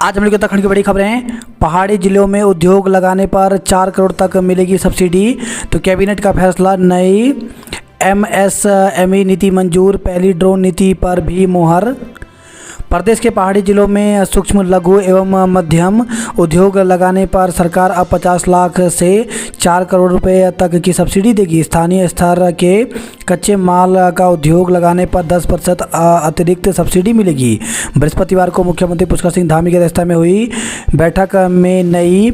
आज हम लोग उत्तराखंड की बड़ी खबरें हैं। पहाड़ी जिलों में उद्योग लगाने पर 4 करोड़ तक मिलेगी सब्सिडी। तो कैबिनेट का फैसला, नई एमएसएमई नीति मंजूर, पहली ड्रोन नीति पर भी मुहर। प्रदेश के पहाड़ी जिलों में सूक्ष्म लघु एवं मध्यम उद्योग लगाने पर सरकार अब 50 लाख से 4 करोड़ रुपए तक की सब्सिडी देगी। स्थानीय स्तर के कच्चे माल का उद्योग लगाने पर 10% अतिरिक्त सब्सिडी मिलेगी। बृहस्पतिवार को मुख्यमंत्री पुष्कर सिंह धामी की अध्यक्षता में हुई बैठक में नई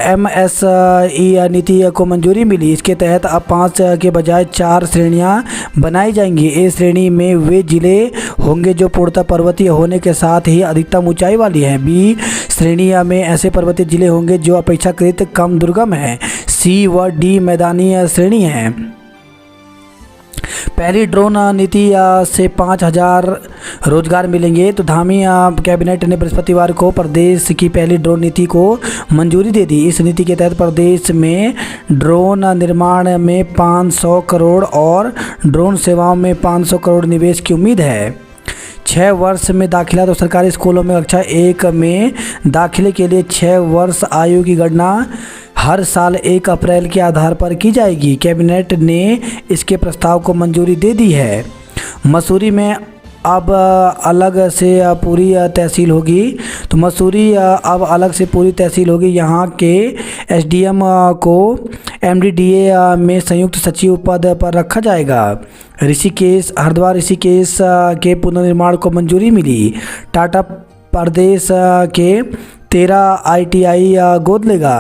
एमएसई नीति को मंजूरी मिली। इसके तहत अब 5 के बजाय 4 श्रेणियां बनाई जाएंगी। ए श्रेणी में वे जिले होंगे जो पूर्णतः पर्वतीय होने के साथ ही अधिकतम ऊंचाई वाली हैं। बी श्रेणी में ऐसे पर्वतीय जिले होंगे जो अपेक्षाकृत कम दुर्गम हैं। सी व डी मैदानी श्रेणी हैं। पहली ड्रोन नीति से 5,000 रोजगार मिलेंगे। तो धामी कैबिनेट ने बृहस्पतिवार को प्रदेश की पहली ड्रोन नीति को मंजूरी दे दी। इस नीति के तहत प्रदेश में ड्रोन निर्माण में 500 करोड़ और ड्रोन सेवाओं में 500 करोड़ निवेश की उम्मीद है। 6 वर्ष में दाखिला। तो सरकारी स्कूलों में कक्षा 1 में दाखिले के लिए 6 वर्ष आयु की गणना हर साल 1 अप्रैल के आधार पर की जाएगी। कैबिनेट ने इसके प्रस्ताव को मंजूरी दे दी है। मसूरी में अब अलग से पूरी तहसील होगी। तो मसूरी अब अलग से पूरी तहसील होगी। यहाँ के एसडीएम को एमडीडीए में संयुक्त सचिव पद पर रखा जाएगा। हरिद्वार ऋषिकेश के पुनर्निर्माण को मंजूरी मिली। टाटा प्रदेश के 13 आईटीआई गोद लेगा।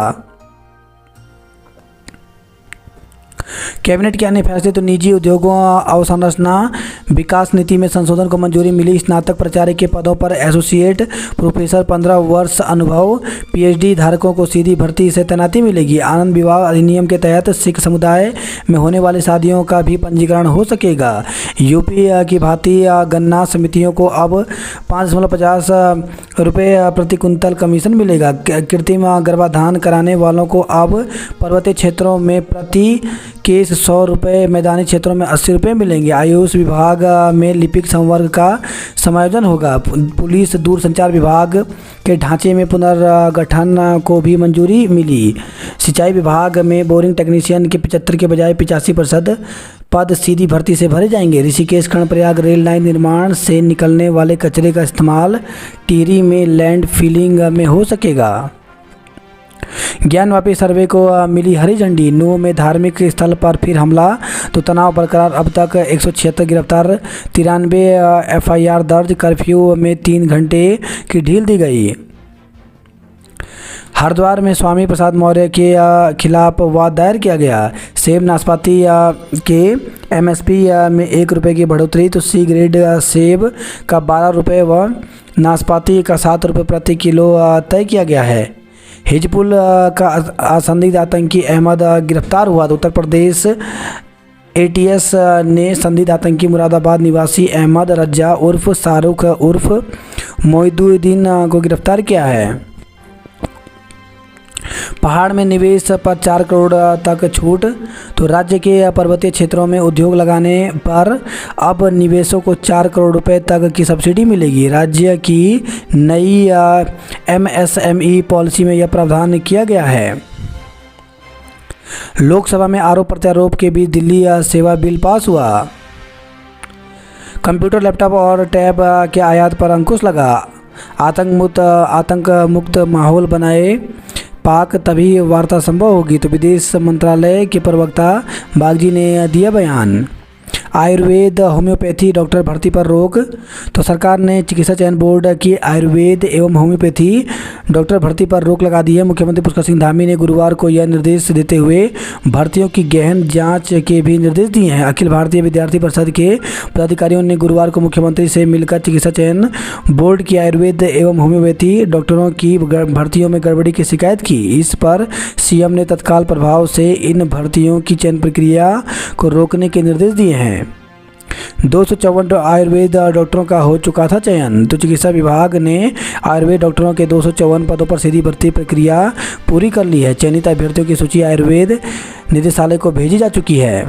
कैबिनेट के अन्य फैसले। तो निजी उद्योगों अवसंरचना विकास नीति में संशोधन को मंजूरी मिली। स्नातक प्राचार्य के पदों पर एसोसिएट प्रोफेसर 15 वर्ष अनुभव पीएचडी धारकों को सीधी भर्ती से तैनाती मिलेगी। आनंद विवाह अधिनियम के तहत सिख समुदाय में होने वाली शादियों का भी पंजीकरण हो सकेगा। यूपी की भांति गन्ना समितियों को अब 5.50 रुपये प्रति कुंतल कमीशन मिलेगा। कृत्रिम गर्भाधान कराने वालों को अब पर्वतीय क्षेत्रों में प्रति केस 100 रुपये, मैदानी क्षेत्रों में 80 रुपये मिलेंगे। आयुष विभाग में लिपिक संवर्ग का समायोजन होगा। पुलिस दूरसंचार विभाग के ढांचे में पुनर्गठन को भी मंजूरी मिली। सिंचाई विभाग में बोरिंग टेक्नीशियन के 75 के बजाय 85% पद सीधी भर्ती से भरे जाएंगे। ऋषिकेश कर्णप्रयाग रेल लाइन निर्माण से निकलने वाले कचरे का इस्तेमाल टिहरी में लैंड फिलिंग में हो सकेगा। ज्ञानवापी सर्वे को मिली हरी झंडी। नूह में धार्मिक स्थल पर फिर हमला। तो तनाव बरकरार। अब तक 176 गिरफ्तार, 93 एफआईआर दर्ज। कर्फ्यू में 3 घंटे की ढील दी गई। हरिद्वार में स्वामी प्रसाद मौर्य के खिलाफ वाद दायर किया गया। सेब नाशपाती के एमएसपी में 1 रुपये की बढ़ोतरी। तो सी ग्रेड सेब का 12 रुपये व नाशपाती का 7 रुपये प्रति किलो तय किया गया है। हिजबुल का संदिग्ध आतंकी अहमद गिरफ्तार हुआ। तो उत्तर प्रदेश एटीएस ने संदिग्ध आतंकी मुरादाबाद निवासी अहमद रज्जा उर्फ शाहरुख उर्फ मोइनुद्दीन को गिरफ्तार किया है। पहाड़ में निवेश पर 4 करोड़ तक छूट। तो राज्य के पर्वतीय क्षेत्रों में उद्योग लगाने पर अब निवेशों को 4 करोड़ रुपए तक की सब्सिडी मिलेगी। राज्य की नई एमएसएमई पॉलिसी में यह प्रावधान किया गया है। लोकसभा में आरोप प्रत्यारोप के बीच दिल्ली सेवा बिल पास हुआ। कंप्यूटर, लैपटॉप और टैब के आयात पर अंकुश लगा। आतंक मुक्त माहौल बनाए पाक, तभी वार्ता संभव होगी। तो विदेश मंत्रालय के प्रवक्ता बागजी ने दिया बयान। आयुर्वेद होम्योपैथी डॉक्टर भर्ती पर रोक। तो सरकार ने चिकित्सा चयन बोर्ड की आयुर्वेद एवं होम्योपैथी डॉक्टर भर्ती पर रोक लगा दी है। मुख्यमंत्री पुष्कर सिंह धामी ने गुरुवार को यह निर्देश देते हुए भर्तियों की गहन जांच के भी निर्देश दिए हैं। अखिल भारतीय विद्यार्थी परिषद के पदाधिकारियों ने गुरुवार को मुख्यमंत्री से मिलकर चिकित्सा चयन बोर्ड की आयुर्वेद एवं होम्योपैथी डॉक्टरों की भर्तियों में गड़बड़ी की शिकायत की। इस पर सीएम ने तत्काल प्रभाव से इन भर्तियों की चयन प्रक्रिया को रोकने के निर्देश दिए हैं। 254 आयुर्वेद डॉक्टरों का हो चुका था चयन। तो चिकित्सा विभाग ने आयुर्वेद डॉक्टरों के 254 पदों पर सीधी भर्ती प्रक्रिया पूरी कर ली है। चयनित अभ्यर्थियों की सूची आयुर्वेद निदेशालय को भेजी जा चुकी है।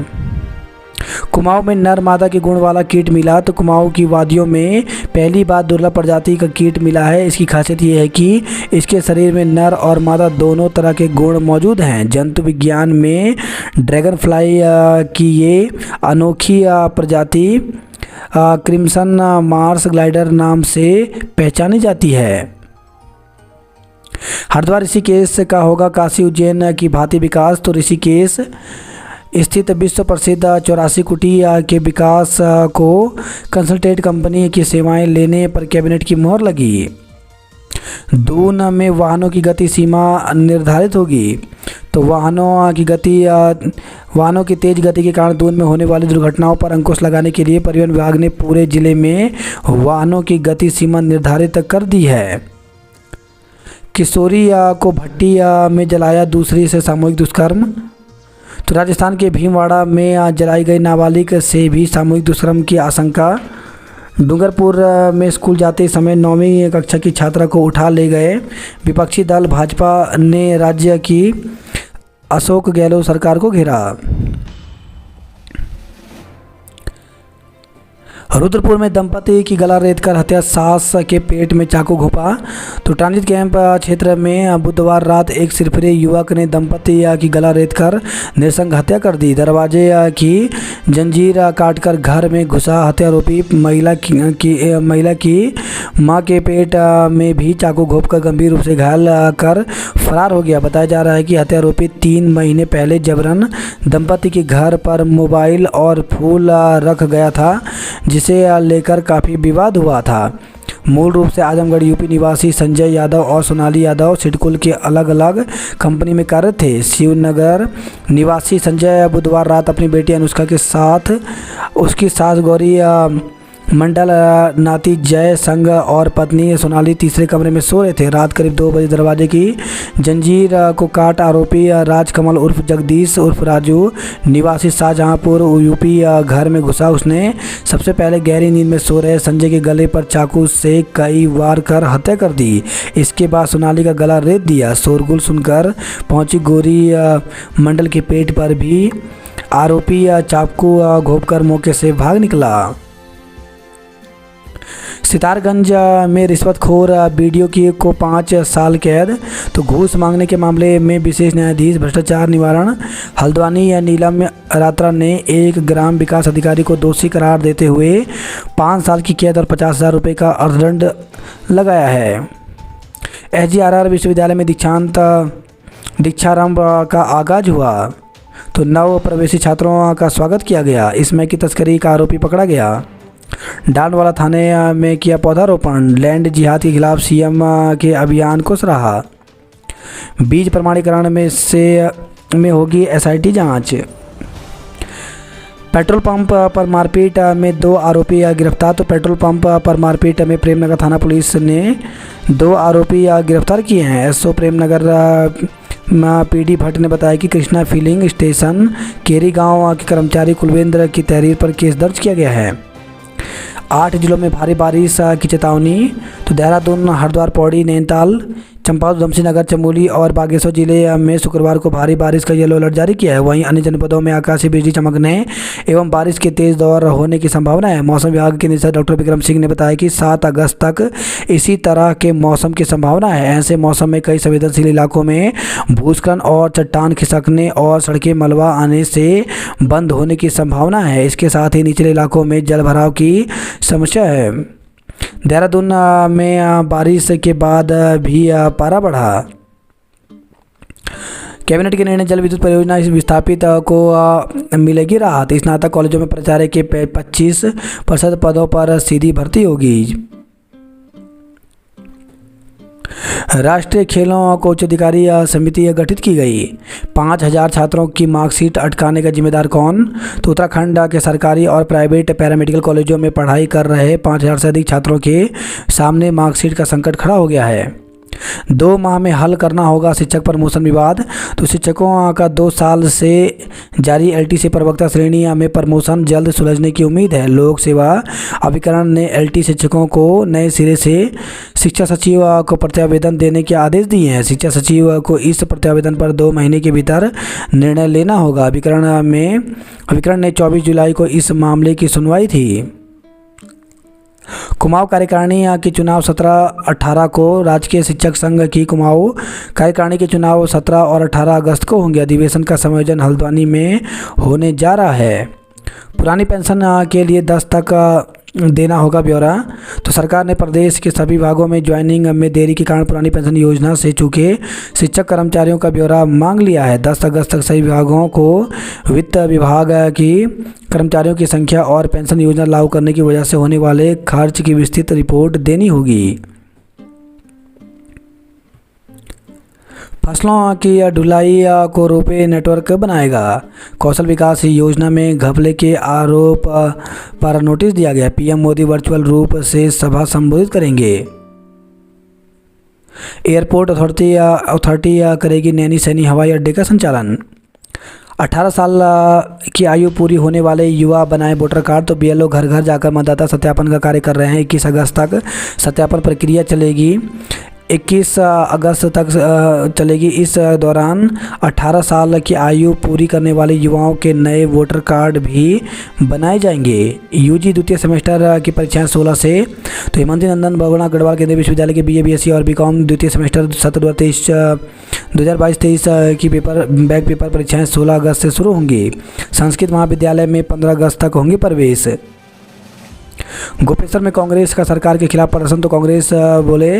कुमाऊं में नर मादा के गुण वाला कीट मिला। तो कुमाऊं की वादियों में पहली बार दुर्लभ प्रजाति का कीट मिला है। इसकी खासियत ये है कि इसके शरीर में नर और मादा दोनों तरह के गुण मौजूद हैं। जंतु विज्ञान में ड्रैगन फ्लाई की ये अनोखी प्रजाति क्रिम्सन मार्स ग्लाइडर नाम से पहचानी जाती है। हरिद्वार ऋषिकेश का होगा काशी उज्जैन की भांति विकास। तो ऋषिकेश स्थित विश्व प्रसिद्ध 84 कुटी के विकास को कंसल्टेंट कंपनी की सेवाएं लेने पर कैबिनेट की मोहर लगी। दून में वाहनों की गति सीमा निर्धारित होगी। तो वाहनों की तेज गति के कारण दून में होने वाली दुर्घटनाओं पर अंकुश लगाने के लिए परिवहन विभाग ने पूरे जिले में वाहनों की गति सीमा निर्धारित कर दी है। किशोरी को भट्टी में जलाया, दूसरी से सामूहिक दुष्कर्म। तो राजस्थान के भीमवाड़ा में जलाई गई नाबालिग से भी सामूहिक दुष्कर्म की आशंका। डूंगरपुर में स्कूल जाते समय 9वीं कक्षा की छात्रा को उठा ले गए विपक्षी दल भाजपा ने राज्य की अशोक गहलोत सरकार को घेरा। रुद्रपुर में दंपति की गला रेतकर हत्या, सास के पेट में चाकू घोंपा। तो ट्रांजिट कैंप क्षेत्र में बुधवार रात एक सिरफिरे युवक ने दंपति की गला रेतकर नृशंस हत्या कर दी। दरवाजे की जंजीर काटकर घर में घुसा हत्यारोपी महिला की मां के पेट में भी चाकू घोंपकर गंभीर रूप से घायल कर फरार हो गया। बताया जा रहा है कि हत्यारोपी 3 महीने पहले जबरन दंपति के घर पर मोबाइल और फूल रख गया था, जिसे लेकर काफ़ी विवाद हुआ था। मूल रूप से आजमगढ़ यूपी निवासी संजय यादव और सोनाली यादव सिडकुल के अलग अलग कंपनी में कार्यरत थे। शिवनगर निवासी संजय बुधवार रात अपनी बेटी अनुष्का के साथ उसकी सास गौरी मंडल, नाती जय संग और पत्नी सोनाली तीसरे कमरे में सो रहे थे। रात करीब 2 बजे दरवाजे की जंजीर को काट आरोपी राजकमल उर्फ जगदीश उर्फ राजू निवासी शाहजहांपुर यूपी घर में घुसा। उसने सबसे पहले गहरी नींद में सो रहे संजय के गले पर चाकू से कई वार कर हत्या कर दी। इसके बाद सोनाली का गला रेत दिया। शोरगुल सुनकर पहुंची गौरी मंडल के पेट पर भी आरोपी चाकू घोंपकर मौके से भाग निकला। सितारगंज में रिश्वतखोर बीडीओ को 5 साल कैद। तो घूस मांगने के मामले में विशेष न्यायाधीश भ्रष्टाचार निवारण हल्द्वानी या नीलम रात्रा ने एक ग्राम विकास अधिकारी को दोषी करार देते हुए 5 साल की कैद और 50,000 रुपये का अर्थदंड लगाया है। SGRR विश्वविद्यालय में दीक्षारंभ का आगाज हुआ। तो नव प्रवेशी छात्रों का स्वागत किया गया। इसमें की तस्करी का आरोपी पकड़ा गया। डांडवाला थाने में किया पौधारोपण। लैंड जिहाद के खिलाफ सीएम के अभियान को सराहा। बीज प्रमाणीकरण में होगी SIT जांच। पेट्रोल पंप पर मारपीट में 2 आरोपी गिरफ्तार। तो पेट्रोल पंप पर मारपीट में प्रेमनगर थाना पुलिस ने 2 आरोपी गिरफ्तार किए हैं। SO प्रेमनगर PD भट्ट ने बताया कि कृष्णा फिलिंग स्टेशन केरी गांव के कर्मचारी कुलवेंद्र की तहरीर पर केस दर्ज किया गया है। 8 जिलों में भारी बारिश की चेतावनी। तो देहरादून, हरिद्वार, पौड़ी, नैनीताल, चंपावत, उधमसिंह नगर, चमोली और बागेश्वर जिले में शुक्रवार को भारी बारिश का येलो अलर्ट जारी किया है। वहीं अन्य जनपदों में आकाशीय बिजली चमकने एवं बारिश के तेज दौर होने की संभावना है। मौसम विभाग के निदेशक डॉक्टर विक्रम सिंह ने बताया कि 7 अगस्त तक इसी तरह के मौसम की संभावना है। ऐसे मौसम में कई संवेदनशील इलाकों में भूस्खलन और चट्टान खिसकने और सड़कें मलबा आने से बंद होने की संभावना है। इसके साथ ही निचले इलाकों में जल भराव की समस्या है। देहरादून में बारिश के बाद भी पारा बढ़ा। कैबिनेट के निर्णय, जल विद्युत परियोजना विस्थापित को मिलेगी राहत। स्नातक कॉलेजों में प्राचार्य के 25% पदों पर सीधी भर्ती होगी। राष्ट्रीय खेलों को उच्च अधिकारी समिति गठित की गई। 5,000 छात्रों की मार्कशीट अटकाने का जिम्मेदार कौन? तो उत्तराखंड के सरकारी और प्राइवेट पैरामेडिकल कॉलेजों में पढ़ाई कर रहे 5,000 से अधिक छात्रों के सामने मार्कशीट का संकट खड़ा हो गया है। 2 माह में हल करना होगा शिक्षक प्रमोशन विवाद। तो शिक्षकों का 2 साल से जारी एलटी से प्रवक्ता श्रेणी में प्रमोशन जल्द सुलझने की उम्मीद है। लोक सेवा अभिकरण ने एलटी शिक्षकों को नए सिरे से शिक्षा सचिव को प्रत्यावेदन देने के आदेश दिए हैं। शिक्षा सचिव को इस प्रत्यावेदन पर 2 महीने के भीतर निर्णय लेना होगा। अभिकरण ने 24 जुलाई को इस मामले की सुनवाई थी। कुमाऊं कार्यकारिणी के चुनाव 17-18 को राजकीय शिक्षक संघ की कुमाऊं कार्यकारिणी के चुनाव 17 और 18 अगस्त को होंगे। अधिवेशन का संयोजन हल्द्वानी में होने जा रहा है। पुरानी पेंशन के लिए 10 तक देना होगा ब्यौरा। तो सरकार ने प्रदेश के सभी विभागों में ज्वाइनिंग में देरी के कारण पुरानी पेंशन योजना से चूके शिक्षक कर्मचारियों का ब्यौरा मांग लिया है। 10 अगस्त तक सभी विभागों को वित्त विभाग की कर्मचारियों की संख्या और पेंशन योजना लागू करने की वजह से होने वाले खर्च की विस्तृत रिपोर्ट देनी होगी। फसलों की ढुलाई को रोपे नेटवर्क बनाएगा। कौशल विकास योजना में घपले के आरोप पर नोटिस दिया गया। पीएम मोदी वर्चुअल रूप से सभा संबोधित करेंगे। एयरपोर्ट अथॉरिटी करेगी नैनी सैनी हवाई अड्डे का संचालन। 18 साल की आयु पूरी होने वाले युवा बनाए वोटर कार्ड। तो बीएलओ घर घर जाकर मतदाता सत्यापन का कार्य कर रहे हैं। 21 अगस्त तक सत्यापन प्रक्रिया चलेगी। 21 अगस्त तक चलेगी। इस दौरान 18 साल की आयु पूरी करने वाले युवाओं के नए वोटर कार्ड भी बनाए जाएंगे। यूजी द्वितीय सेमेस्टर की परीक्षाएं 16 से। तो हेमंती नंदन बहुगुणा गढ़वाल केंद्रीय विश्वविद्यालय के बीए बीएससी और बीकॉम द्वितीय सेमेस्टर सत्र 2022-23 की बैक पेपर परीक्षाएं 16 अगस्त से शुरू होंगी। संस्कृत महाविद्यालय में 15 अगस्त तक होंगे प्रवेश। गोपेश्वर में कांग्रेस का सरकार के खिलाफ प्रदर्शन। तो कांग्रेस बोले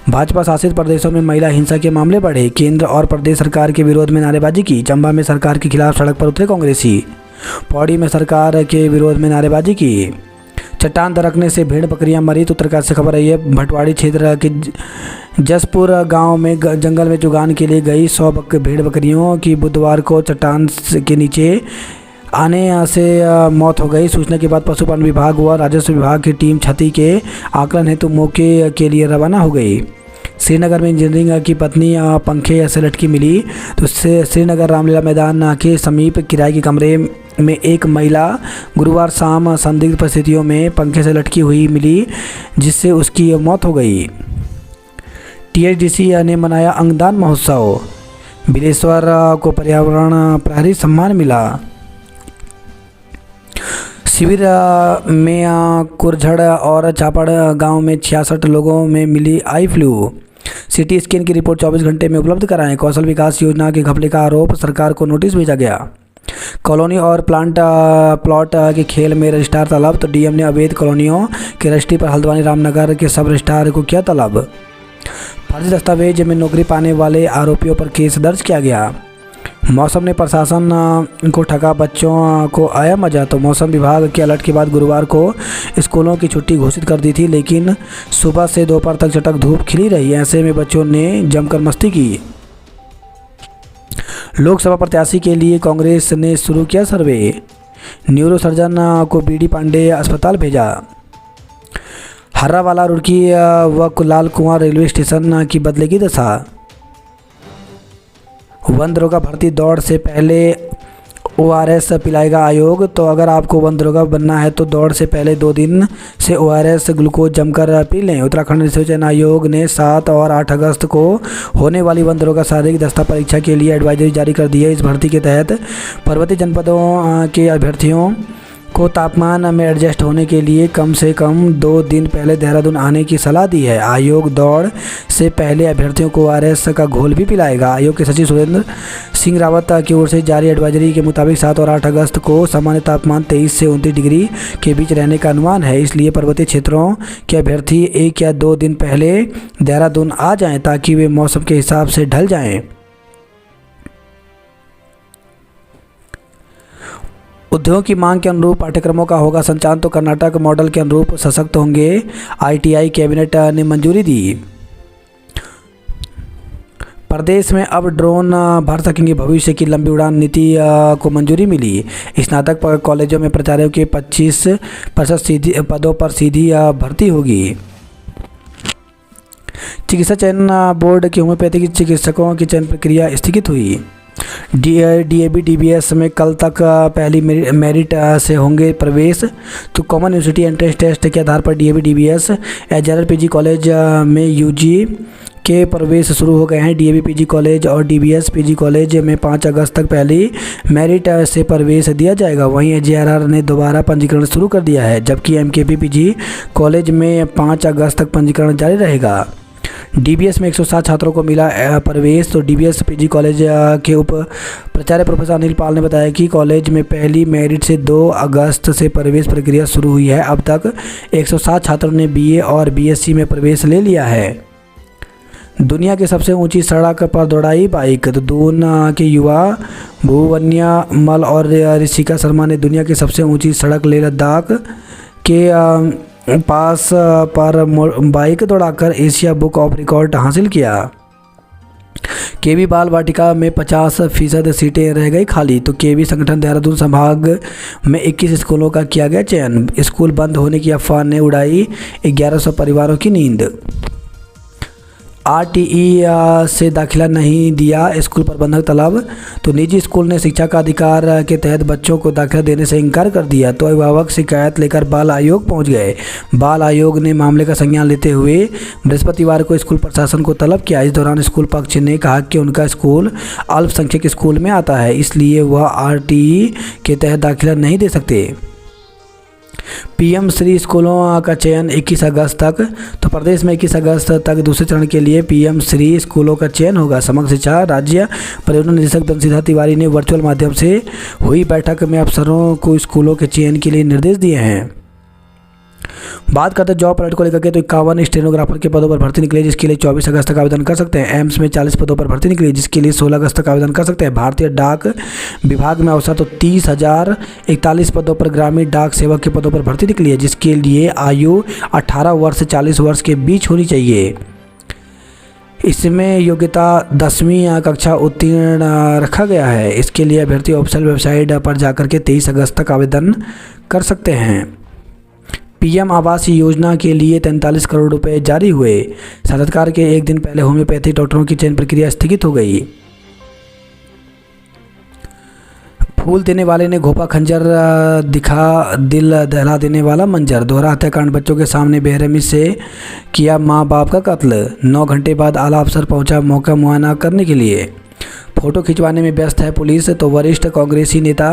भाजपा शासित प्रदेशों में महिला हिंसा के मामले बढ़े। केंद्र और प्रदेश सरकार के विरोध में नारेबाजी की। चंबा में सरकार के खिलाफ सड़क पर उतरे कांग्रेसी। पौड़ी में सरकार के विरोध में नारेबाजी की। चट्टान दरकने से भेड़ बकरियां मरी। तो उत्तरकाशी से खबर आई है। भटवाड़ी क्षेत्र के जसपुर गांव में जंगल में चुगान के लिए गई 100 भेड़ बकरियों की बुधवार को चट्टान के नीचे आने से मौत हो गई। सूचना के बाद पशुपालन विभाग व राजस्व विभाग की टीम क्षति के आकलन हेतु मौके के लिए रवाना हो गई। श्रीनगर में इंजीनियरिंग की पत्नी पंखे से लटकी मिली। तो श्रीनगर रामलीला मैदान के समीप किराए के कमरे में एक महिला गुरुवार शाम संदिग्ध परिस्थितियों में पंखे से लटकी हुई मिली, जिससे उसकी मौत हो गई। टीएचडीसी ने मनाया अंगदान महोत्सव। बिलेश्वर को पर्यावरण प्रहरी सम्मान मिला। शिविर में कुरझड़ और चापड़ गांव में 66 लोगों में मिली आई फ्लू। सिटी स्कैन की रिपोर्ट 24 घंटे में उपलब्ध कराएं। कौशल विकास योजना के घपले का आरोप, सरकार को नोटिस भेजा गया। कॉलोनी और प्लॉट के खेल में रजिस्ट्रार तलब। तो डीएम ने अवैध कॉलोनियों के रजिस्ट्री पर हल्द्वानी रामनगर के सब रजिस्ट्रार को किया तलब। फर्जी दस्तावेज में नौकरी पाने वाले आरोपियों पर केस दर्ज किया गया। मौसम ने प्रशासन को ठगा, बच्चों को आया मजा। तो मौसम विभाग के अलर्ट के बाद गुरुवार को स्कूलों की छुट्टी घोषित कर दी थी, लेकिन सुबह से दोपहर तक चटक धूप खिली रही। ऐसे में बच्चों ने जमकर मस्ती की। लोकसभा प्रत्याशी के लिए कांग्रेस ने शुरू किया सर्वे। न्यूरो सर्जन को बीडी पांडे अस्पताल भेजा। हर्रावाला, रुड़की व लाल कुआं रेलवे स्टेशन की बदलेगी दशा। वन दरोगा भर्ती दौड़ से पहले ओआरएस पिलाएगा आयोग। तो अगर आपको वन दरोगा बनना है तो दौड़ से पहले 2 दिन से ओआरएस ग्लूकोज जमकर पी लें। उत्तराखंड निर्वाचन आयोग ने 7 और 8 अगस्त को होने वाली वन दरोगा शारीरिक दस्ता परीक्षा के लिए एडवाइजरी जारी कर दी है। इस भर्ती के तहत पर्वतीय जनपदों के अभ्यर्थियों को तापमान में एडजस्ट होने के लिए कम से कम 2 दिन पहले देहरादून आने की सलाह दी है। आयोग दौड़ से पहले अभ्यर्थियों को ओआरएस का घोल भी पिलाएगा। आयोग के सचिव सुरेंद्र सिंह रावत की ओर से जारी एडवाइजरी के मुताबिक 7 और 8 अगस्त को सामान्य तापमान 23 से 29 डिग्री के बीच रहने का अनुमान है। इसलिए पर्वतीय क्षेत्रों के अभ्यर्थी 1 या 2 दिन पहले देहरादून आ जाएं, ताकि वे मौसम के हिसाब से ढल जाएं। उद्योग की मांग के अनुरूप पाठ्यक्रमों का होगा संचालन। तो कर्नाटक मॉडल के अनुरूप सशक्त होंगे आईटीआई। कैबिनेट ने मंजूरी दी। प्रदेश में अब ड्रोन भर सकेंगे। भविष्य की लंबी उड़ान नीति को मंजूरी मिली। स्नातक कॉलेजों में प्राचार्यों के 25% पदों पर सीधी भर्ती होगी। चिकित्सा चयन बोर्ड के होम्योपैथिक चिकित्सकों की चयन प्रक्रिया स्थगित हुई। डीएबी डीबीएस में कल तक पहली मेरिट से होंगे प्रवेश। तो कॉमन यूनिवर्सिटी एंट्रेंस टेस्ट के आधार पर डीएबी डीबीएस एचआरएल पीजी कॉलेज में यूजी के प्रवेश शुरू हो गए हैं। डीएबी पीजी कॉलेज और डीबीएस पीजी कॉलेज में 5 अगस्त तक पहली मेरिट से प्रवेश दिया जाएगा। वहीं एचआरआर ने दोबारा पंजीकरण शुरू कर दिया है, जबकि एमकेपी पीजी कॉलेज में 5 अगस्त तक पंजीकरण जारी रहेगा। डीबीएस में 107 छात्रों को मिला प्रवेश। तो डीबीएस पीजी कॉलेज के उप प्राचार्य प्रोफेसर अनिल पाल ने बताया कि कॉलेज में पहली मेरिट से 2 अगस्त से प्रवेश प्रक्रिया शुरू हुई है। अब तक 107 छात्रों ने बीए और बीएससी में प्रवेश ले लिया है। दुनिया की सबसे ऊंची सड़क पर दौड़ाई बाइक। तो दून के युवा भुवन्या मल और ऋषिका शर्मा ने दुनिया की सबसे ऊंची सड़क लेह लद्दाख के पास पर बाइक दौड़ाकर एशिया बुक ऑफ रिकॉर्ड हासिल किया। केवी बाल वाटिका में 50% सीटें रह गई खाली। तो केवी संगठन देहरादून संभाग में 21 स्कूलों का किया गया चयन। स्कूल बंद होने की अफवाह ने उड़ाई 1100 परिवारों की नींद। आरटीई से दाखिला नहीं दिया, स्कूल प्रबंधक तलब। तो निजी स्कूल ने शिक्षा का अधिकार के तहत बच्चों को दाखिला देने से इनकार कर दिया। तो अभिभावक शिकायत लेकर बाल आयोग पहुंच गए। बाल आयोग ने मामले का संज्ञान लेते हुए बृहस्पतिवार को स्कूल प्रशासन को तलब किया। इस दौरान स्कूल पक्ष ने कहा कि उनका स्कूल अल्पसंख्यक स्कूल में आता है, इसलिए वह आरटीई के तहत दाखिला नहीं दे सकते। पीएम श्री स्कूलों का चयन 21 अगस्त तक। तो प्रदेश में 21 अगस्त तक दूसरे चरण के लिए पीएम श्री स्कूलों का चयन होगा। समग्र शिक्षा राज्य परियोजना निदेशक धनसिद्धा तिवारी ने वर्चुअल माध्यम से हुई बैठक में अफसरों को स्कूलों के चयन के लिए निर्देश दिए हैं। बात करते हैं जॉब अलर्ट को लेकर के। तो 51 स्टेनोग्राफर के पदों पर भर्ती निकली, जिसके लिए 24 अगस्त तक आवेदन कर सकते हैं। एम्स में 40 पदों पर भर्ती निकली, जिसके लिए 16 अगस्त तक आवेदन कर सकते हैं। भारतीय डाक विभाग में अवसर। तो 30,041 पदों पर ग्रामीण डाक सेवक के पदों पर भर्ती निकली है, जिसके लिए आयु 18 वर्ष से 40 वर्ष के बीच होनी चाहिए। इसमें योग्यता 10वीं कक्षा उत्तीर्ण रखा गया है। इसके लिए अभ्यर्थी ऑफिशियल वेबसाइट पर जाकर के 23 अगस्त तक आवेदन कर सकते हैं। पीएम आवास योजना के लिए 43 करोड़ रुपए जारी हुए। साक्षात्कार के एक दिन पहले होम्योपैथी डॉक्टरों की चयन प्रक्रिया स्थगित हो गई। फूल देने वाले ने घोपा खंजर, दिखा दिल दहला देने वाला मंजर। दोहरा हत्याकांड, बच्चों के सामने बेरहमी से किया मां बाप का कत्ल। 9 घंटे बाद आला अफसर पहुंचा मौका मुआयना करने के लिए। फोटो खिंचवाने में व्यस्त है पुलिस। तो वरिष्ठ कांग्रेसी नेता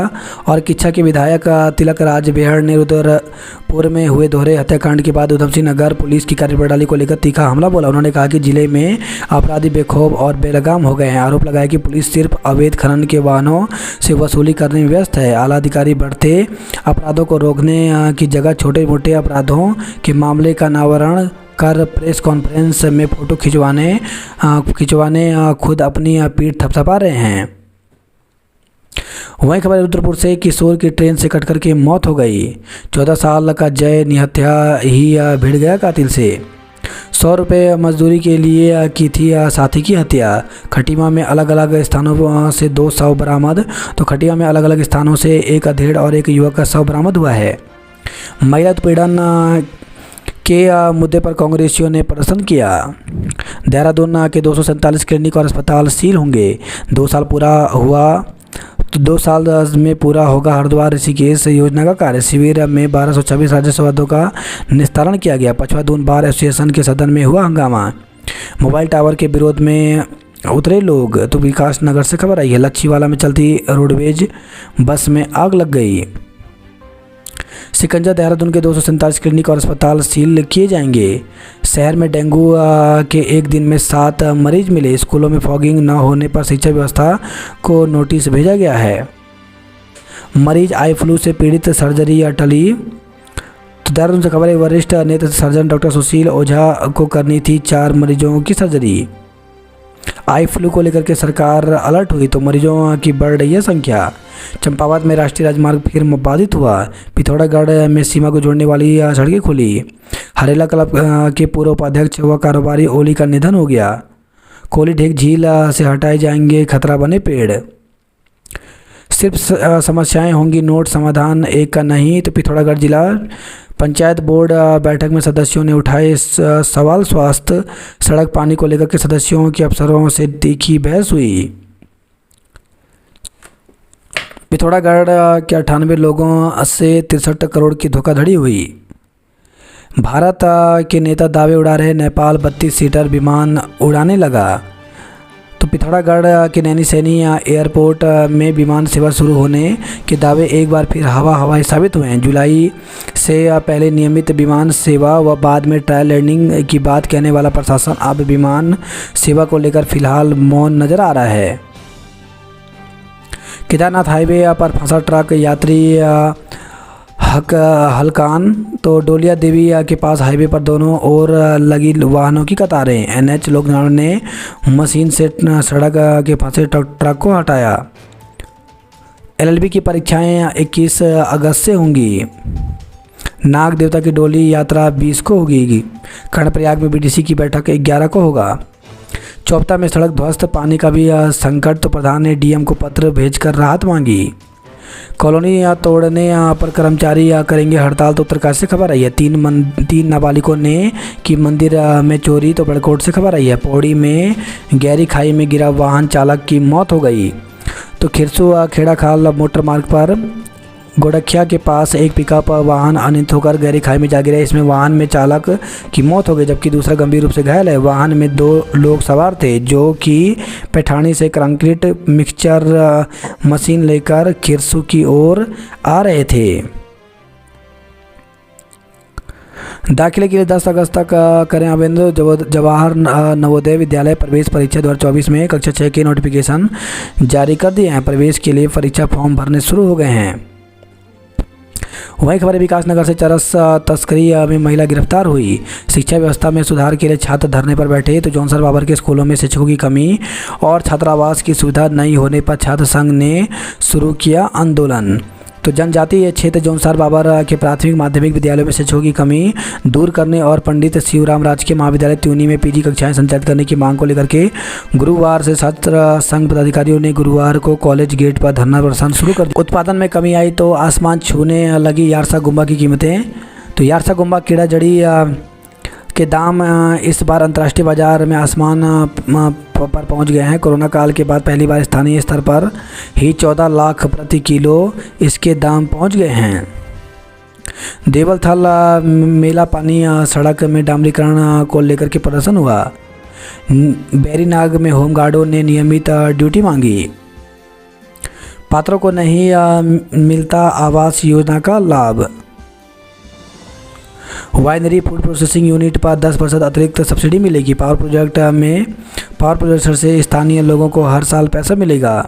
और किच्छा के विधायक तिलक राज बेहड़ ने रुद्रपुर में हुए दोहरे हत्याकांड के बाद उधम सिंह नगर पुलिस की कार्यप्रणाली को लेकर तीखा हमला बोला। उन्होंने कहा कि जिले में अपराधी बेखौफ और बेलगाम हो गए हैं। आरोप लगाया कि पुलिस सिर्फ अवैध खनन के वाहनों से वसूली करने में व्यस्त है। आला अधिकारी बढ़ते अपराधों को रोकने की जगह छोटे मोटे अपराधों के मामले का अनावरण कर प्रेस कॉन्फ्रेंस में फोटो खिंचवाने खुद अपनी पीठ थपथपा रहे हैं। वहीं खबर रुद्रपुर से किशोर की ट्रेन से कटकर के मौत हो गई। 14 साल का जय निहत्या ही भिड़ गया कातिल से। 100 रुपये मजदूरी के लिए की थी साथी की हत्या। खटीमा में अलग अलग स्थानों से 2 शव बरामद। तो खटिया में अलग अलग स्थानों से एक अधेड़ और एक युवक का शव बरामद हुआ है। महिला उत्पीड़न के मुद्दे पर कांग्रेसियों ने प्रदर्शन किया। देहरादून के 247 क्लिनिक और अस्पताल सील होंगे। 2 साल पूरा हुआ तो 2 साल में पूरा होगा हरिद्वार ऋषिकेश योजना का कार्य। शिविर में 1226 राजस्व पदों का निस्तारण किया गया। पछवा दून बार एसोसिएशन के सदन में हुआ हंगामा। मोबाइल टावर के विरोध में उतरे लोग। तो विकास नगर से खबर आई है, लच्छीवाला में चलती रोडवेज बस में आग लग गई। सिकंजा देहरादून के 247 क्लिनिक और अस्पताल सील किए जाएंगे। शहर में डेंगू के एक दिन में 7 मरीज मिले। स्कूलों में फॉगिंग न होने पर शिक्षा व्यवस्था को नोटिस भेजा गया है। मरीज आई फ्लू से पीड़ित, सर्जरी टली। तो देहरादून से खबर है, वरिष्ठ नेत्र सर्जन डॉक्टर सुशील ओझा को करनी थी 4 मरीजों की सर्जरी। आई फ्लू को लेकर के सरकार अलर्ट हुई। तो मरीजों की बढ़ रही है संख्या। चंपावत में राष्ट्रीय राजमार्ग फिर बाधित हुआ। पिथौरागढ़ में सीमा को जोड़ने वाली सड़कें खुली। हरेला क्लब के पूर्व उपाध्यक्ष व कारोबारी ओली का निधन हो गया। कोली ढेक झील से हटाए जाएंगे खतरा बने पेड़। सिर्फ समस्याएं होंगी, नोट समाधान एक का नहीं। तो पिथौरागढ़ जिला पंचायत बोर्ड बैठक में सदस्यों ने उठाए सवाल। स्वास्थ्य सड़क पानी को लेकर के सदस्यों के अफसरों से तीखी बहस हुई। पिथौरागढ़ के 98 लोगों से 63 करोड़ की धोखाधड़ी हुई। भारत के नेता दावे उड़ा रहे, नेपाल 32 सीटर विमान उड़ाने लगा। तो पिथौरागढ़ के नैनीसैनी एयरपोर्ट में विमान सेवा शुरू होने के दावे एक बार फिर हवाई साबित हुए हैं। जुलाई से पहले नियमित विमान सेवा व बाद में ट्रायल लैंडिंग की बात कहने वाला प्रशासन अब विमान सेवा को लेकर फिलहाल मौन नजर आ रहा है। केदारनाथ हाईवे पर फंसा ट्रक यात्री हलकान। तो डोलिया देवी के पास हाईवे पर दोनों ओर लगी वाहनों की कतारें। एनएच लोक निर्माण ने मशीन से सड़क के फंसे ट्रक को हटाया। एलएलबी की परीक्षाएं 21 अगस्त से होंगी। नाग देवता की डोली यात्रा 20 को होगी। कर्णप्रयाग में बीडीसी की बैठक 11 को होगा। चौपता में सड़क ध्वस्त, पानी का भी संकट। तो प्रधान ने डीएम को पत्र भेजकर राहत मांगी। कॉलोनी तोड़ने पर कर्मचारी करेंगे हड़ताल। तो उत्तरकाशी से खबर आई है। तीन नाबालिगों ने की मंदिर में चोरी। तो बड़कोट से खबर आई है। पौड़ी में गहरी खाई में गिरा वाहन चालक की मौत हो गई। तो खिरसू खेड़ा खाल मोटर मार्ग पर गोडखिया के पास एक पिकअप वाहन अनियंत्रित होकर गहरी खाई में जा गिरा। इसमें वाहन में चालक की मौत हो गई जबकि दूसरा गंभीर रूप से घायल है। वाहन में 2 लोग सवार थे जो कि पैठानी से कंक्रीट मिक्सचर मशीन लेकर खिरसू की ओर आ रहे थे। दाखिले के लिए 10 अगस्त तक करें आवेदन। जवाहर नवोदय विद्यालय प्रवेश परीक्षा 2024 में कक्षा 6 के नोटिफिकेशन जारी कर दिए हैं। प्रवेश के लिए परीक्षा फॉर्म भरने शुरू हो गए हैं। वहीं खबर है, विकासनगर से चरस तस्करी में महिला गिरफ्तार हुई। शिक्षा व्यवस्था में सुधार के लिए छात्र धरने पर बैठे। तो जॉनसर बाबर के स्कूलों में शिक्षकों की कमी और छात्रावास की सुविधा नहीं होने पर छात्र संघ ने शुरू किया आंदोलन। तो जनजातीय क्षेत्र जॉनसर बाबर के प्राथमिक माध्यमिक विद्यालयों में शिक्षकों की कमी दूर करने और पंडित शिवराम राजकीय महाविद्यालय त्यूनी में पीजी कक्षाएं संचालित करने की मांग को लेकर के गुरुवार से छात्र संघ पदाधिकारियों ने गुरुवार को कॉलेज गेट पर धरना प्रदर्शन शुरू कर दिया। उत्पादन में कमी आई तो आसमान छूने लगी यारसा गुम्बा की कीमतें। तो यारसा गुम्बा कीड़ा जड़ी के दाम इस बार अंतर्राष्ट्रीय बाजार में आसमान पर पहुंच गए हैं। कोरोना काल के बाद पहली बार स्थानीय स्तर पर ही 14 लाख प्रति किलो इसके दाम पहुंच गए हैं। देवलथल मेला पानी सड़क में डामरीकरण को लेकर के प्रदर्शन हुआ। बैरीनाग में होमगार्डों ने नियमित ड्यूटी मांगी। पात्रों को नहीं मिलता आवास योजना का लाभ। वाइनरी फूड प्रोसेसिंग यूनिट पर 10% अतिरिक्त सब्सिडी मिलेगी। पावर प्रोजेक्ट से स्थानीय लोगों को हर साल पैसा मिलेगा।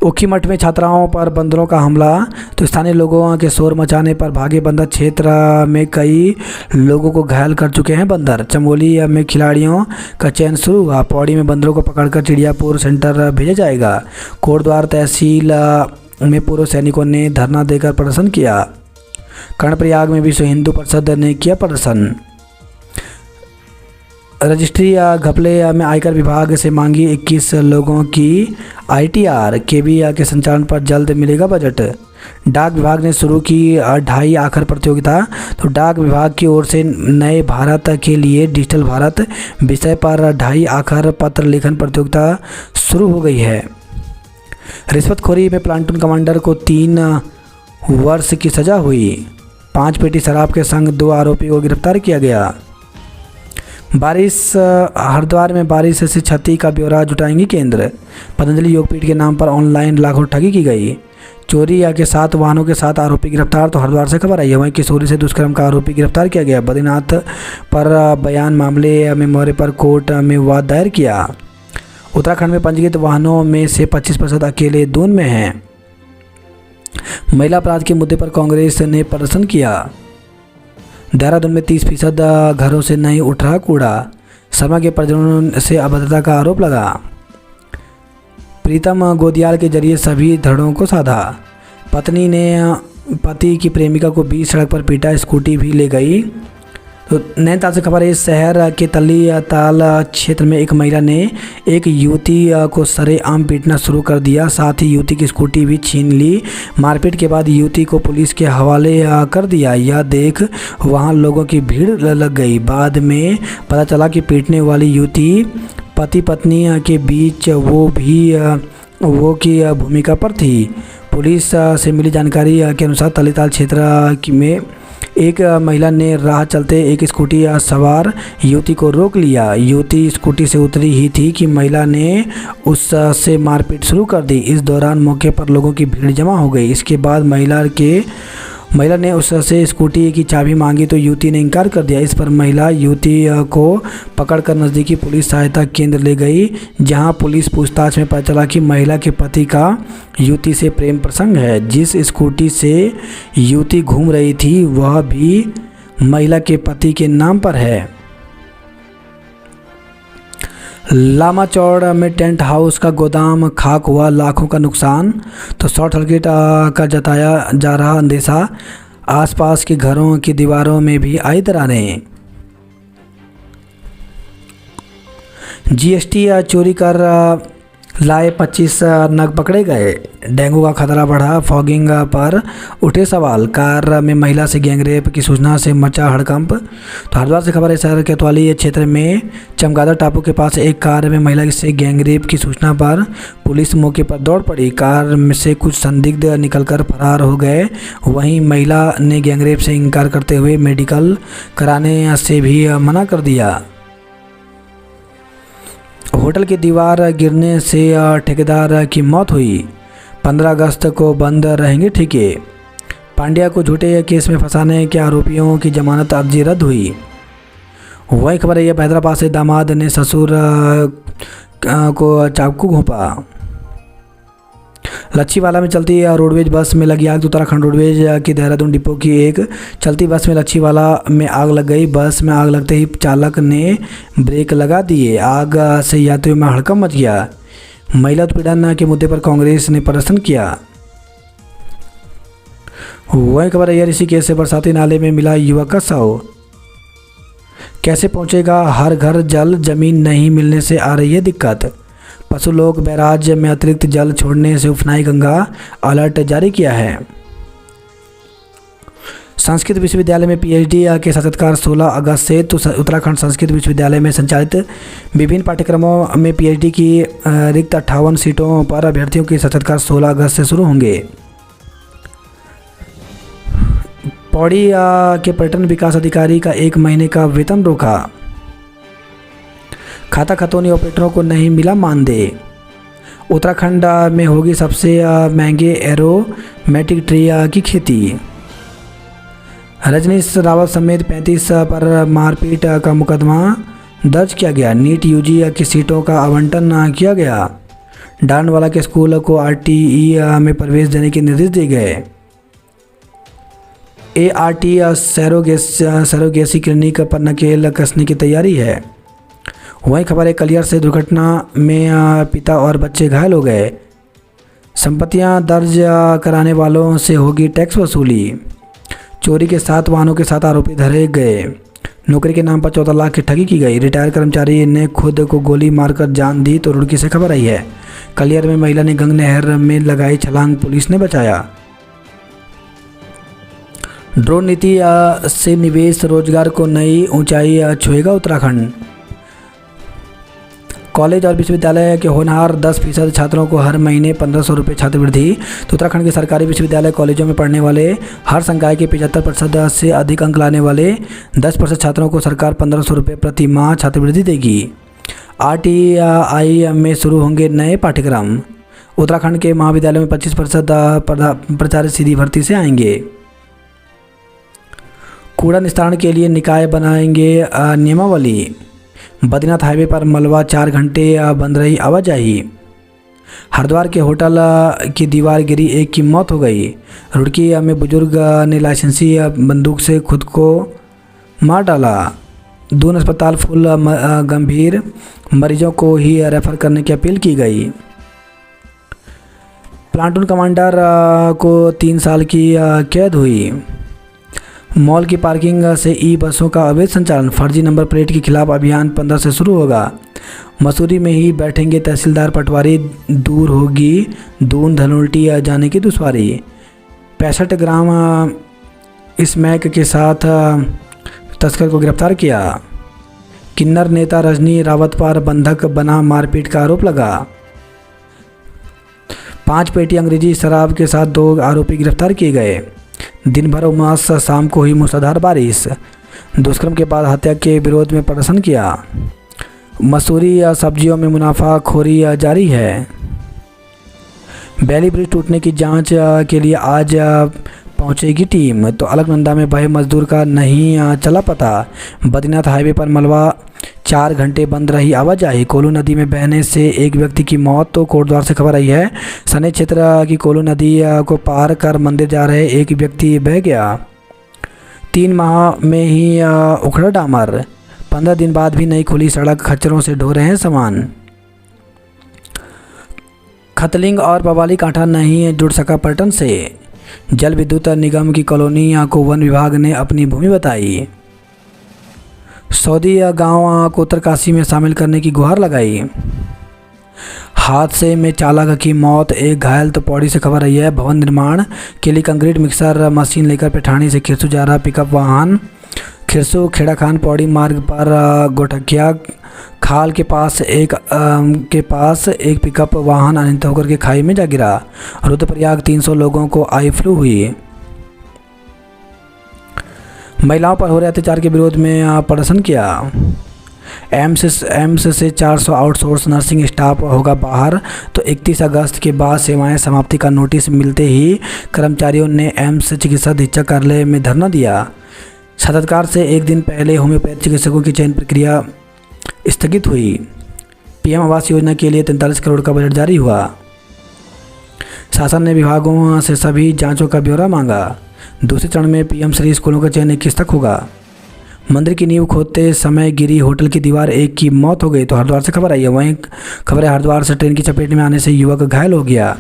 ऊखीमठ में छात्राओं पर बंदरों का हमला। तो स्थानीय लोगों के शोर मचाने पर भागे बंदर। क्षेत्र में कई लोगों को घायल कर चुके हैं बंदर। चमोली में खिलाड़ियों का चयन शुरू हुआ। पौड़ी में बंदरों को पकड़कर चिड़ियापुर सेंटर भेजा जाएगा। कोटद्वार तहसील में पूर्व सैनिकों ने धरना देकर प्रदर्शन किया। कर्णप्रयाग में विश्व हिंदू परिषद ने किया प्रदर्शन। रजिस्ट्री घपले में आयकर विभाग से मांगी 21 लोगों की आईटीआर। केबीआर के संचालन पर जल्द मिलेगा बजट। डाक विभाग ने शुरू की 2.5 आखर प्रतियोगिता। तो डाक विभाग की ओर से नए भारत के लिए डिजिटल भारत विषय पर 2.5 आखर पत्र लेखन प्रतियोगिता शुरू हो गई है। रिश्वतखोरी में प्लाटून कमांडर को 3 वर्ष की सजा हुई। 5 पेटी शराब के संग 2 आरोपियों को गिरफ्तार किया गया। बारिश हरिद्वार में बारिश से क्षति का ब्यौरा जुटाएंगी केंद्र। पतंजलि योगपीठ के नाम पर ऑनलाइन लाखों ठगी की गई। चोरी के 7 वाहनों के 7 आरोपी गिरफ्तार। तो हरिद्वार से खबर आई है। वहीं किशोरी से दुष्कर्म का आरोपी गिरफ्तार किया गया। बद्रीनाथ पर बयान मामले में मौर्य पर कोर्ट में वाद दायर किया। उत्तराखंड में पंजीकृत वाहनों में से 25% अकेले दून में हैं। महिला अपराध के मुद्दे पर कांग्रेस ने प्रदर्शन किया। देहरादून में 30% घरों से नहीं उठ रहा कूड़ा। शर्मा के परिजनों से अभद्रता का आरोप लगा। प्रीतम गोदियाल के जरिए सभी धड़ों को साधा। पत्नी ने पति की प्रेमिका को बीच सड़क पर पीटा, स्कूटी भी ले गई। तो नैनीताल से खबर है, इस शहर के तली ताल क्षेत्र में एक महिला ने एक युवती को सरेआम पीटना शुरू कर दिया, साथ ही युवती की स्कूटी भी छीन ली। मारपीट के बाद युवती को पुलिस के हवाले कर दिया। यह देख वहां लोगों की भीड़ लग गई। बाद में पता चला कि पीटने वाली युवती पति पत्नी के बीच वो की भूमिका पर थी। पुलिस से मिली जानकारी के अनुसार तलीताल क्षेत्र में एक महिला ने राह चलते एक स्कूटी सवार युवती को रोक लिया। युवती स्कूटी से उतरी ही थी कि महिला ने उससे मारपीट शुरू कर दी। इस दौरान मौके पर लोगों की भीड़ जमा हो गई। इसके बाद महिला ने उससे स्कूटी की चाबी मांगी तो युवती ने इनकार कर दिया। इस पर महिला युवती को पकड़कर नज़दीकी पुलिस सहायता केंद्र ले गई, जहां पुलिस पूछताछ में पता चला कि महिला के पति का युवती से प्रेम प्रसंग है। जिस स्कूटी से युवती घूम रही थी वह भी महिला के पति के नाम पर है। लामा चौड़ में टेंट हाउस का गोदाम खाक हुआ, लाखों का नुकसान। तो शॉर्ट सर्किट का जताया जा रहा अंदेशा, आसपास के घरों की दीवारों में भी आई दरारें। जीएसटी चोरी कर लाए 25 नग पकड़े गए। डेंगू का खतरा बढ़ा, फॉगिंग पर उठे सवाल। कार में महिला से गैंगरेप की सूचना से मचा हड़कंप। तो हरिद्वार से खबर है, शहर कोतवाली क्षेत्र में चमगादड़ टापू के पास एक कार में महिला से गैंगरेप की सूचना पर पुलिस मौके पर दौड़ पड़ी। कार में से कुछ संदिग्ध निकलकर फरार हो गए। वहीं महिला ने गैंगरेप से इनकार करते हुए मेडिकल कराने से भी मना कर दिया। होटल की दीवार गिरने से ठेकेदार की मौत हुई। 15 अगस्त को बंद रहेंगे ठेके। पांड्या को झूठे केस में फंसाने के आरोपियों की जमानत अर्जी रद्द हुई। वही खबर है, यह हैदराबाद से दामाद ने ससुर को चाकू घोंपा। लच्छीवाला में चलती रोडवेज बस में लगी आग। उत्तराखंड रोडवेज की देहरादून डिपो की एक चलती बस में लच्छीवाला में आग लग गई। बस में आग लगते ही चालक ने ब्रेक लगा दिए। आग से यात्रियों में हड़कंप मच गया। महिला उत्पीड़न के मुद्दे पर कांग्रेस ने प्रदर्शन किया। वही खबर है, ऋषिकेश से बरसाती नाले में मिला युवक का शव। कैसे पहुंचेगा हर घर जल, जमीन नहीं मिलने से आ रही है दिक्कत। पशु लोग बैराज में अतिरिक्त जल छोड़ने से उफनाई गंगा, अलर्ट जारी किया है। संस्कृत विश्वविद्यालय में पीएचडी के साक्षात्कार 16 अगस्त से। तो उत्तराखंड संस्कृत विश्वविद्यालय में संचालित विभिन्न पाठ्यक्रमों में पीएचडी की रिक्त 58 सीटों पर अभ्यर्थियों के साक्षात्कार 16 अगस्त से शुरू होंगे। पौड़ी के पर्यटन विकास अधिकारी का 1 महीने का वेतन रोका। खाता खतौनी ऑपरेटरों को नहीं मिला मानदेय। उत्तराखंड में होगी सबसे महंगे एरोमेटिक ट्री की खेती। रजनीश रावत समेत 35 पर मारपीट का मुकदमा दर्ज किया गया। नीट यूजी की सीटों का आवंटन किया गया। डांडवाला के स्कूल को आरटीई में प्रवेश देने के निर्देश दिए गए। एआरटी सैरोगेसी क्लिनिक पर नकेल कसने की तैयारी है। वहीं खबर है, कलियर से दुर्घटना में पिता और बच्चे घायल हो गए। संपत्तियां दर्ज कराने वालों से होगी टैक्स वसूली। चोरी के 7 वाहनों के साथ आरोपी धरे गए। नौकरी के नाम पर 14 लाख की ठगी की गई। रिटायर कर्मचारी ने खुद को गोली मारकर जान दी। तो रुड़की से खबर आई है, कलियर में महिला ने गंग नहर में लगाई छलांग, पुलिस ने बचाया। ड्रोन नीति से निवेश रोजगार को नई ऊंचाई छुएगा उत्तराखंड। कॉलेज और विश्वविद्यालय के होनहार 10% छात्रों को हर महीने 1500 रुपये छात्रवृत्ति। तो उत्तराखंड के सरकारी विश्वविद्यालय कॉलेजों में पढ़ने वाले हर संकाय के 75% से अधिक अंक लाने वाले 10% छात्रों को सरकार 1500 रुपये प्रति माह छात्रवृत्ति देगी। आरटीआई में शुरू होंगे नए पाठ्यक्रम। उत्तराखंड के महाविद्यालयों में 25% प्राचार्य सीधी भर्ती से आएंगे। कूड़ा निस्तारण के लिए निकाय बनाएंगे नियमावली। बद्रीनाथ हाईवे पर मलबा 4 घंटे बंद रही आवाजाही। हरिद्वार के होटल की दीवार गिरी, एक की मौत हो गई। रुड़की में बुजुर्ग ने लाइसेंसी बंदूक से खुद को मार डाला। दून अस्पताल फुल, गंभीर मरीजों को ही रेफर करने की अपील की गई। प्लाटून कमांडर को 3 साल की कैद हुई। मॉल की पार्किंग से ई बसों का अवैध संचालन, फर्जी नंबर प्लेट के खिलाफ अभियान 15 से शुरू होगा। मसूरी में ही बैठेंगे तहसीलदार पटवारी, दूर होगी दून धनोल्टी जाने की दुश्वारी। 65 ग्राम स्मैक के साथ तस्कर को गिरफ्तार किया। किन्नर नेता रजनी रावत पर बंधक बना मारपीट का आरोप लगा। 5 पेटी अंग्रेजी शराब के साथ 2 आरोपी गिरफ्तार किए गए। दिन भर उमस, शाम को हुई मूसलाधार बारिश। दुष्कर्म के बाद हत्या के विरोध में प्रदर्शन किया। मसूरी सब्जियों में मुनाफाखोरी जारी है। बैली ब्रिज टूटने की जांच के लिए आज पहुंचेगी टीम। तो अलकनंदा में बहे मजदूर का नहीं चला पता। बद्रीनाथ हाईवे पर मलबा 4 घंटे बंद रही आवाजाही। कोल्लू नदी में बहने से एक व्यक्ति की मौत। तो कोटद्वार से खबर आई है, सने क्षेत्र की कोल्लू नदी को पार कर मंदिर जा रहे एक व्यक्ति बह गया। 3 माह में ही उखड़ा डामर। 15 दिन बाद भी नहीं खुली सड़क, खच्चरों से ढो रहे हैं सामान। खतलिंग और पवाली कांठा नहीं जुड़ सका पर्यटन से। जल विद्युत निगम की कॉलोनी को वन विभाग ने अपनी भूमि बताई। सऊदी गांव को उत्तरकाशी में शामिल करने की गुहार लगाई। हादसे में चालक की मौत, एक घायल। तो पौड़ी से खबर आई है, भवन निर्माण के लिए कंक्रीट मिक्सर मशीन लेकर पेठानी से खिरसू जा रहा पिकअप वाहन। खिरसू खेड़ा खान पौड़ी मार्ग पर गोठकिया खाल के पास एक पिकअप वाहन अनियंत्रित होकर के खाई में जा गिरा। रुद्रप्रयाग 300 लोगों को आई फ्लू हुई। महिलाओं पर हो रहे अत्याचार के विरोध में प्रदर्शन किया। एम्स से 400 आउटसोर्स नर्सिंग स्टाफ होगा बाहर। तो 31 अगस्त के बाद सेवाएं समाप्ति का नोटिस मिलते ही कर्मचारियों ने एम्स चिकित्सा अधीक्षक कार्यालय में धरना दिया। साक्षात्कार से एक दिन पहले होम्योपैथ चिकित्सकों की चयन प्रक्रिया स्थगित हुई। पीएम आवास योजना के लिए 43 करोड़ का बजट जारी हुआ। शासन ने विभागों से सभी जांचों का ब्यौरा मांगा। दूसरे चरण में पीएम श्री स्कूलों का चयन 21 तक होगा। मंदिर की नींव खोदते समय गिरी होटल की दीवार, एक की मौत हो गई। तो हरिद्वार से खबर आई है, वहीं खबर है हरिद्वार से ट्रेन की चपेट में आने से युवक घायल हो गया।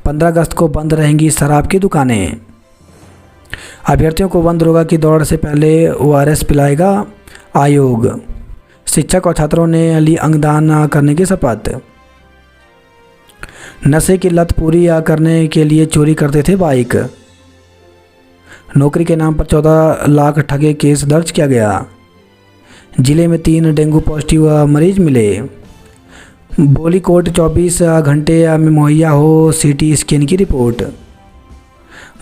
15 अगस्त को बंद रहेंगी शराब की दुकानें। अभ्यर्थियों को वन दरोगा की दौड़ से पहले ORS पिलाएगा आयोग। शिक्षक और छात्रों ने ली अंगदान करने की शपथ। नशे की लत पूरी करने के लिए चोरी करते थे बाइक। नौकरी के नाम पर 14 लाख ठगे केस दर्ज किया गया। जिले में 3 डेंगू पॉजिटिव मरीज मिले। बोली कोर्ट 24 घंटे में मुहैया हो CT स्कैन की रिपोर्ट।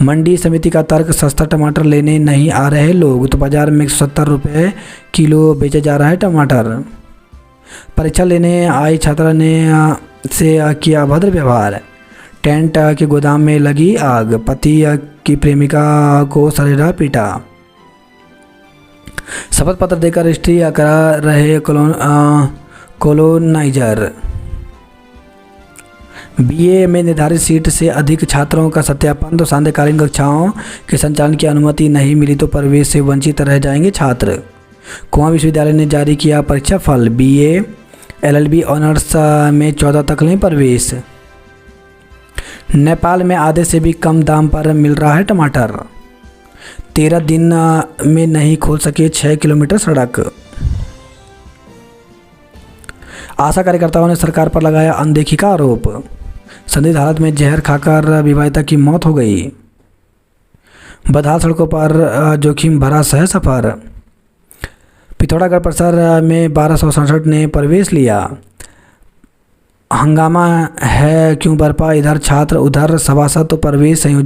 मंडी समिति का तर्क, सस्ता टमाटर लेने नहीं आ रहे लोग। तो बाजार में 170 रुपये किलो बेचा जा रहा है टमाटर। परीक्षा लेने आई छात्रा ने से किया अभद्र व्यवहार। टेंट के गोदाम में लगी आग। पति की प्रेमिका को सरेरा पीटा। शपथ पत्र देकर रजिस्ट्री करा रहे कॉलोनाइजर। BA में निर्धारित सीट से अधिक छात्रों का सत्यापन। तो सांध्यकालीन कक्षाओं के संचालन की अनुमति नहीं मिली तो प्रवेश से वंचित रह जाएंगे छात्र। कुआं विश्वविद्यालय ने जारी किया परीक्षा फल। BA LLB ऑनर्स में 14 तक लें प्रवेश। नेपाल में आधे से भी कम दाम पर मिल रहा है टमाटर। 13 दिन में नहीं खोल सके 6 किलोमीटर सड़क। आशा कार्यकर्ताओं ने सरकार पर लगाया अनदेखी का आरोप। संदिग्ध हालत में जहर खाकर विवाहिता की मौत हो गई। बदहाल सड़कों पर जोखिम भरा सह सफर। पिथौरागढ़ परिसर में 1267 ने प्रवेश लिया। हंगामा है क्यों बरपा, इधर छात्र उधर सभासद। तो प्रवेश संयोजक